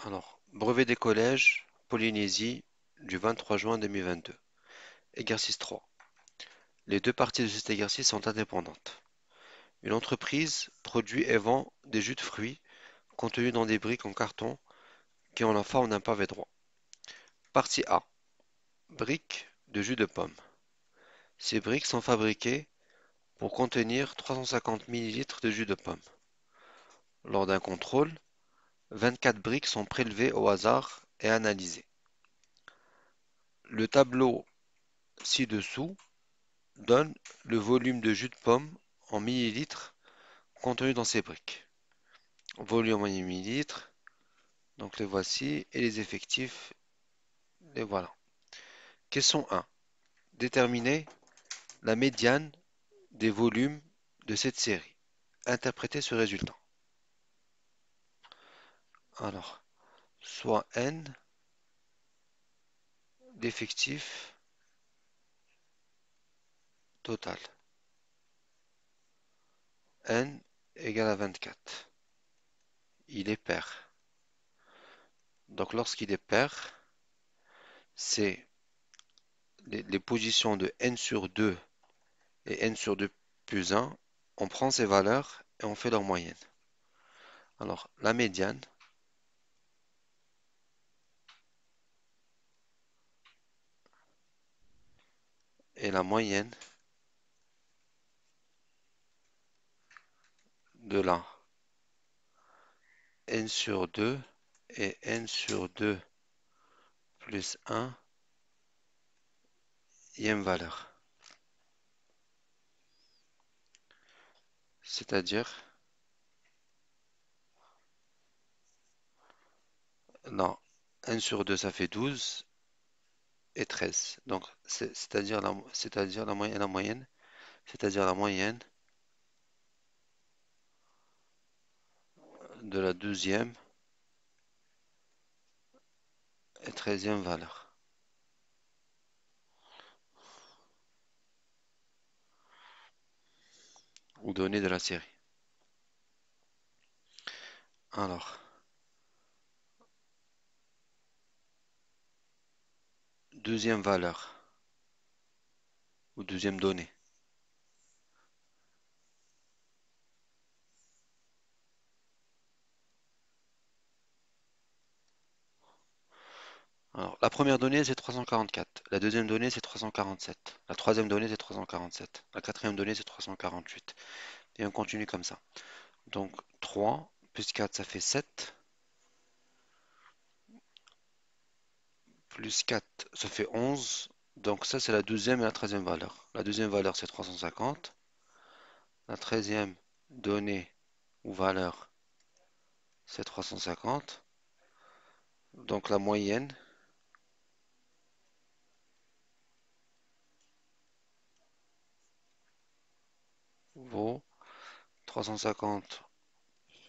Alors, brevet des collèges, Polynésie, du 23 juin 2022. Exercice 3. Les deux parties de cet exercice sont indépendantes. Une entreprise produit et vend des jus de fruits contenus dans des briques en carton qui ont la forme d'un pavé droit. Partie A. Briques de jus de pomme. Ces briques sont fabriquées pour contenir 350 ml de jus de pomme. Lors d'un contrôle, 24 briques sont prélevées au hasard et analysées. Le tableau ci-dessous donne le volume de jus de pomme en millilitres contenu dans ces briques. Volume en millilitres, donc les voici, et les effectifs, les voilà. Question 1. Déterminer la médiane des volumes de cette série. Interpréter ce résultat. Alors, soit n d'effectifs total. N égale à 24. Il est pair. Donc lorsqu'il est pair, c'est les positions de n sur 2 et n sur 2 plus 1, on prend ces valeurs et on fait leur moyenne. Alors, la médiane et la moyenne de la n sur 2 et n sur 2 plus 1 ième valeur. C'est-à-dire, non, n sur 2 ça fait 12 et 13. Donc, c'est-à-dire la moyenne, c'est-à-dire la moyenne de la 12e et 13e valeur. Ou données de la série. Alors, deuxième valeur ou deuxième donnée. Alors, la première donnée, c'est 344. La deuxième donnée, c'est 347. La troisième donnée, c'est 347. La quatrième donnée, c'est 348. Et on continue comme ça. Donc, 3 plus 4, ça fait 7. Plus 4, ça fait 11. Donc, ça, c'est la deuxième et la treizième valeur. La deuxième valeur, c'est 350. La treizième donnée ou valeur, c'est 350. Donc, la moyenne vaut 350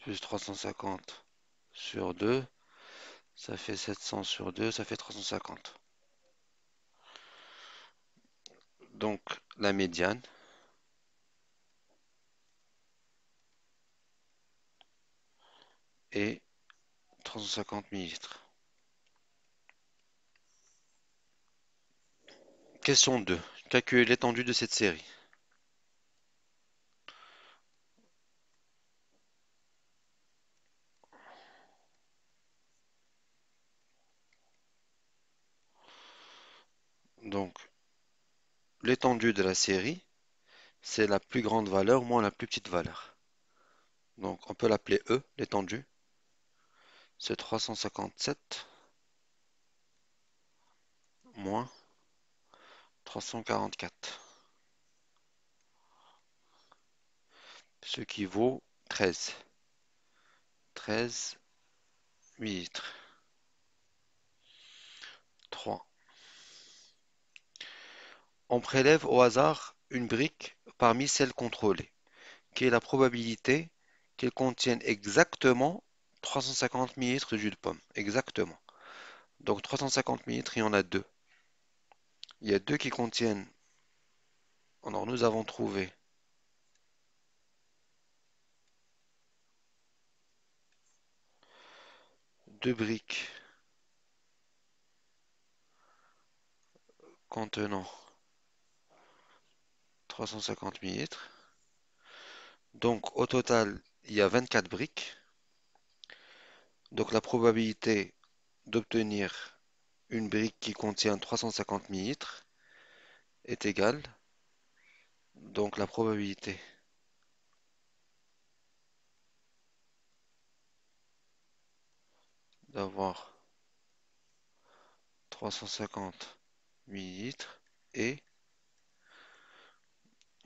plus 350 sur 2, ça fait 700 sur 2, ça fait 350. Donc la médiane est 350 millilitres. Question 2. Calculer l'étendue de cette série. Donc l'étendue de la série, c'est la plus grande valeur moins la plus petite valeur. Donc on peut l'appeler E, l'étendue. C'est 357 moins 344, ce qui vaut 13. 13 millilitres. 3. On prélève au hasard une brique parmi celles contrôlées. Quelle est la probabilité qu'elle contienne exactement 350 millilitres de jus de pomme? Exactement. Donc 350 millilitres, il y en a deux. Il y a deux qui contiennent. Alors nous avons trouvé deux briques contenant 350 millilitres. Donc au total, il y a 24 briques. Donc la probabilité d'obtenir une brique qui contient 350 millilitres est égale. Donc la probabilité d'avoir 350 millilitres est,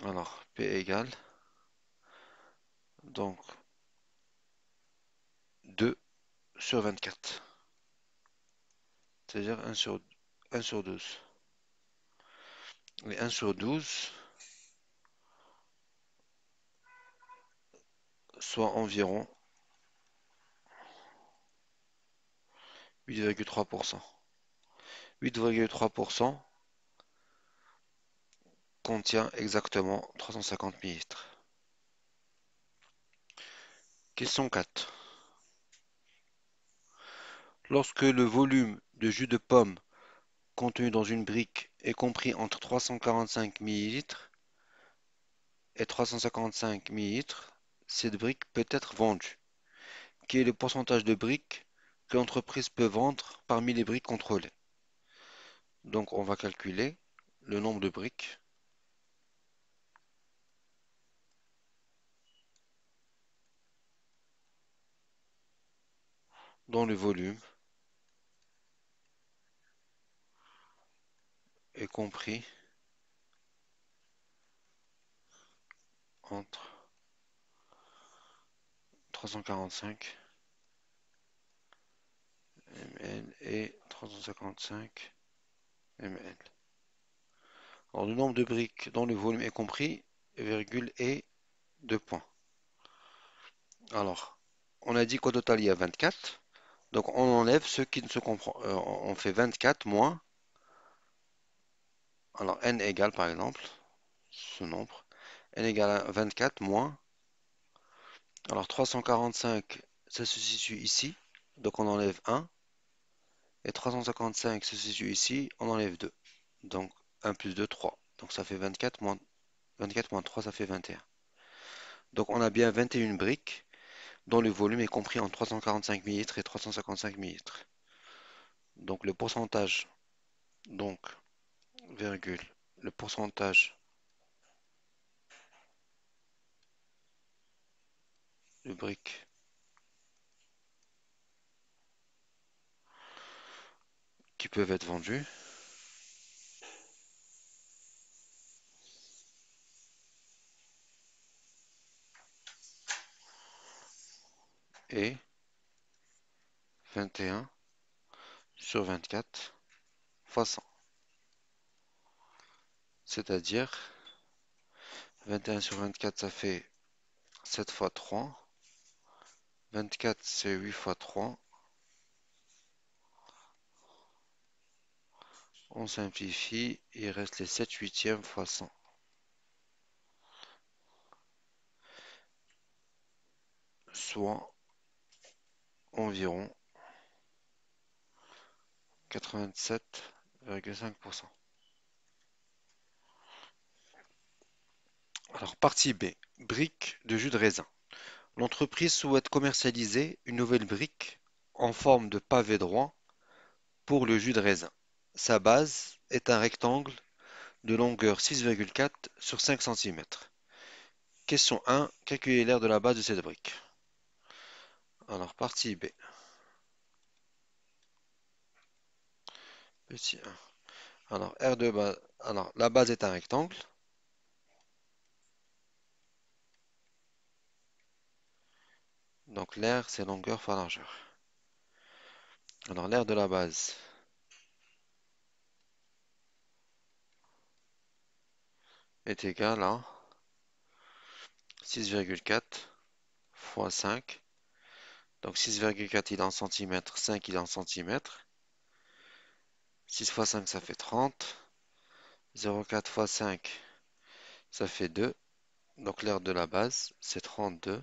alors P égale, donc 2 sur 24, c'est-à-dire 1 sur 12. Et 1 sur 12, soit environ 8,3%. 8,3% contient exactement 350 millilitres. Question 4. Lorsque le volume de jus de pomme contenu dans une brique est compris entre 345 millilitres et 355 millilitres, cette brique peut être vendue. Quel est le pourcentage de briques que l'entreprise peut vendre parmi les briques contrôlées? Donc on va calculer le nombre de briques dont le volume est compris entre 345 ml et 355 ml. Alors le nombre de briques dont le volume est compris, virgule et 2 points. Alors, on a dit qu'au total il y a 24. Donc on enlève ceux qui ne se comprennent. On fait 24 moins. Alors n égale par exemple ce nombre. N égale à 24 moins. Alors 345, ça se situe ici. Donc on enlève 1. Et 355 se situe ici. On enlève 2. Donc 1 plus 2, 3. Donc ça fait 24 moins 3, ça fait 21. Donc on a bien 21 briques dont le volume est compris en 345 millilitres et 355 millilitres. Donc le pourcentage, donc, virgule, le pourcentage de briques qui peuvent être vendues est 21 sur 24 fois 100. C'est-à-dire 21 sur 24, ça fait 7 fois 3. 24, c'est 8 fois 3. On simplifie, il reste les 7 huitièmes fois 100. Soit environ 87,5%. Alors, partie B. Briques de jus de raisin. L'entreprise souhaite commercialiser une nouvelle brique en forme de pavé droit pour le jus de raisin. Sa base est un rectangle de longueur 6,4 sur 5 cm. Question 1. Calculer l'aire de la base de cette brique. Alors, partie B. Petit 1. Alors, R de base. Alors, la base est un rectangle. Donc, l'aire, c'est longueur fois largeur. Alors, l'aire de la base est égale à 6,4 fois 5. Donc 6,4 il est en centimètres, 5 il est en centimètres. 6 fois 5 ça fait 30. 0,4 fois 5 ça fait 2. Donc l'aire de la base c'est 32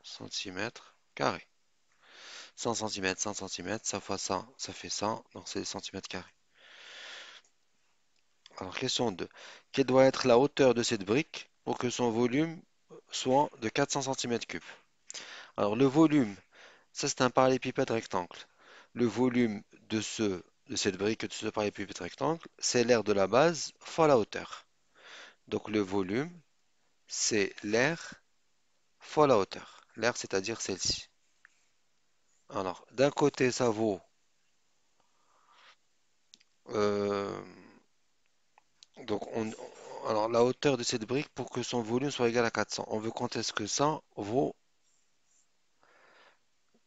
centimètres carrés. 100 cm, 100 cm, ça fois 100, ça fait 100, donc c'est des centimètres carrés. Alors, question 2. Quelle doit être la hauteur de cette brique pour que son volume soit de 400 centimètres cubes? Alors, le volume, ça c'est un parallélépipède rectangle. Le volume de cette brique, de ce parallélépipède rectangle, c'est l'aire de la base fois la hauteur. Donc, le volume, c'est l'aire fois la hauteur. L'aire, c'est-à-dire celle-ci. Alors, d'un côté, ça vaut euh, donc, alors, la hauteur de cette brique pour que son volume soit égal à 400. On veut quand est-ce que ça vaut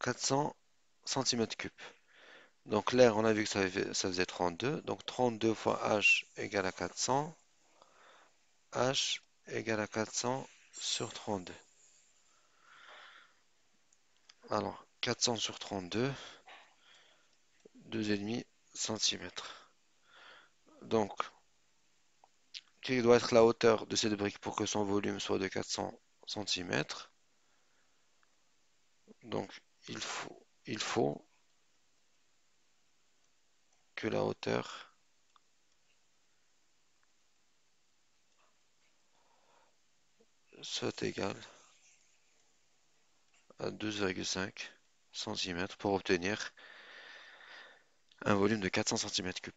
400 centimètres cubes. Donc, l'air, on a vu que ça faisait 32. Donc, 32 fois H égale à 400. H égale à 400 sur 32. Alors, 400 sur 32, 2,5 centimètres. Donc, quelle doit être la hauteur de cette brique pour que son volume soit de 400 centimètres? Donc, il faut que la hauteur soit égale à 2,5 centimètres pour obtenir un volume de 400 centimètres cubes.